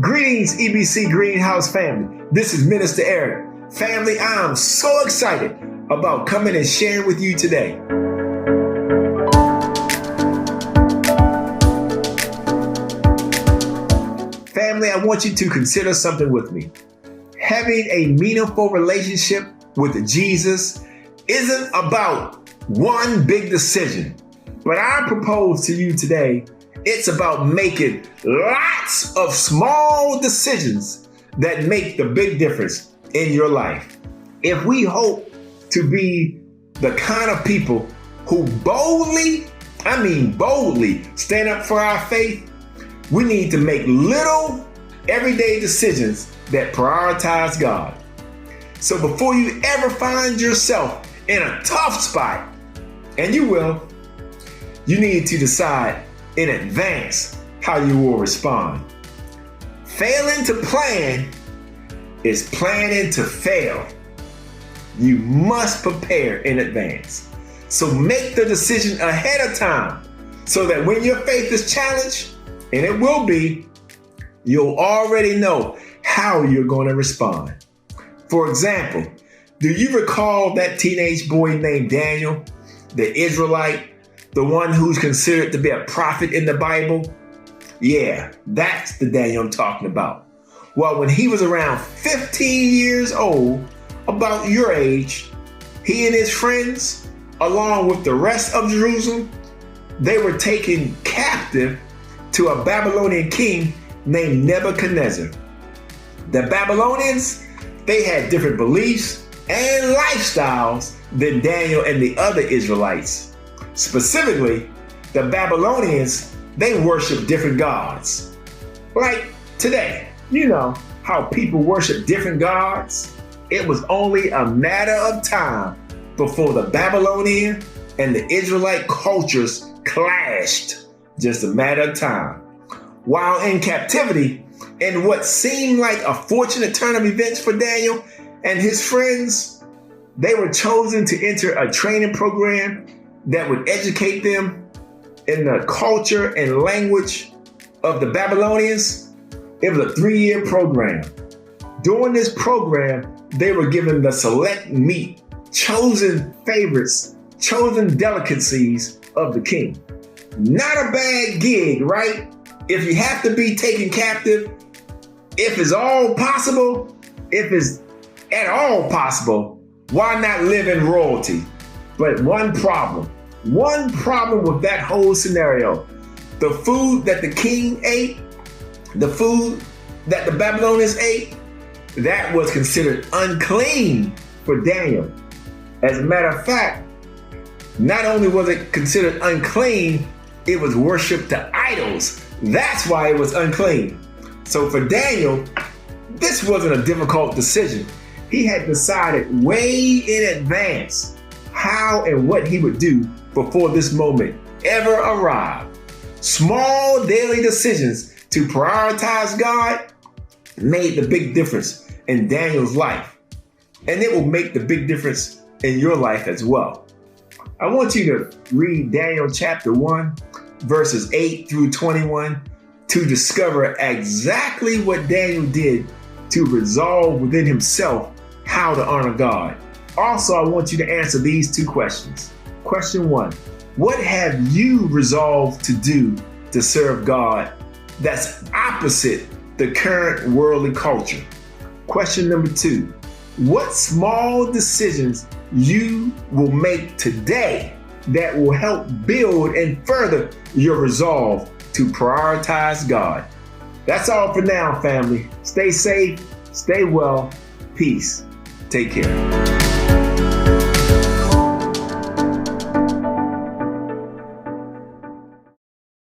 Greetings, EBC Greenhouse family. This is Minister Eric. Family, I am so excited about coming and sharing with you today. Family, I want you to consider something with me. Having a meaningful relationship with Jesus isn't about one big decision, but I propose to you today, it's about making lots of small decisions that make the big difference in your life. If we hope to be the kind of people who boldly stand up for our faith, we need to make little everyday decisions that prioritize God. So before you ever find yourself in a tough spot, and you will, you need to decide in advance how you will respond. Failing to plan is planning to fail. You must prepare in advance. So make the decision ahead of time so that when your faith is challenged, and it will be, you'll already know how you're going to respond. For example, do you recall that teenage boy named Daniel, the Israelite, the one who's considered to be a prophet in the Bible? Yeah, that's the Daniel I'm talking about. Well, when he was around 15 years old, about your age, he and his friends, along with the rest of Jerusalem, they were taken captive to a Babylonian king named Nebuchadnezzar. The Babylonians, they had different beliefs and lifestyles than Daniel and the other Israelites. Specifically, the Babylonians, they worship different gods. Like today, you know how people worship different gods? It was only a matter of time before the Babylonian and the Israelite cultures clashed. Just a matter of time. While in captivity, in what seemed like a fortunate turn of events for Daniel and his friends, they were chosen to enter a training program that would educate them in the culture and language of the Babylonians. It was a 3-year program. During this program, they were given the select meat, chosen favorites, chosen delicacies of the king. Not a bad gig, right? If you have to be taken captive, if it's all possible, if it's at all possible, why not live in royalty? But one problem with that whole scenario: the food that the king ate, the food that the Babylonians ate, that was considered unclean for Daniel. As a matter of fact, not only was it considered unclean, it was worship to idols. That's why it was unclean. So for Daniel, this wasn't a difficult decision. He had decided way in advance how and what he would do before this moment ever arrived. Small daily decisions to prioritize God made the big difference in Daniel's life. And it will make the big difference in your life as well. I want you to read Daniel chapter 1, verses 8 through 21 to discover exactly what Daniel did to resolve within himself how to honor God. Also, I want you to answer these 2 questions. Question 1, what have you resolved to do to serve God that's opposite the current worldly culture? Question number 2, what small decisions you will make today that will help build and further your resolve to prioritize God? That's all for now, family. Stay safe, stay well, peace. Take care.